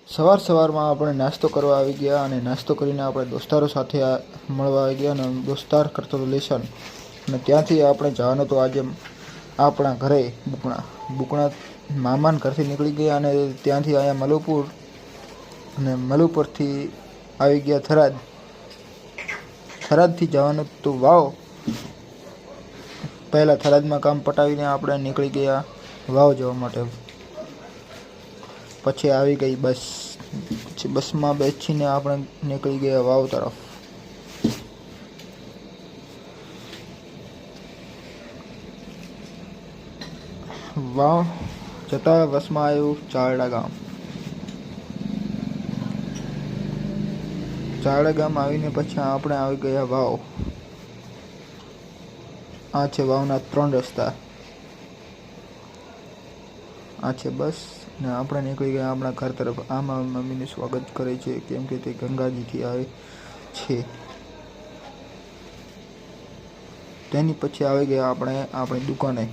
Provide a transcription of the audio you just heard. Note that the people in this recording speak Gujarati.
સવારમાં આપણે નાસ્તો કરવા આવી ગયા અને નાસ્તો કરીને આપણે દોસ્તારો સાથે મળવા આવી ગયા અને દોસ્તાર કરતો હતો લેસન અને ત્યાંથી આપણે જવાનું તો આજે આપણા ઘરે બુકણા મામાના ઘરથી નીકળી ગયા અને ત્યાંથી અહીંયા મલુપુર અને મલુપુરથી આવી ગયા થરાદથી જવાનું તો વાવ. પહેલાં થરાદમાં કામ પટાવીને આપણે નીકળી ગયા વાવ જવા માટે. પછી આવી ગઈ બસ. પછી બસમાં બેસીને આપણે નીકળી ગયા વાવ તરફ. વાવ જતા બસમાં આવ્યું ચારડા ગામ. ચારડા ગામ આવીને પછી આપણે આવી ગયા વાવ. આ છે વાવના 3 રસ્તા. આ છે બસ ને આપણે નીકળી ગયા આપણા ઘર તરફ. આમાં મમ્મીનું સ્વાગત કરે છે કેમ કે તે ગંગાજીથી આવે છે. તેની પછી આવી ગયા આપણે આપણી દુકાને.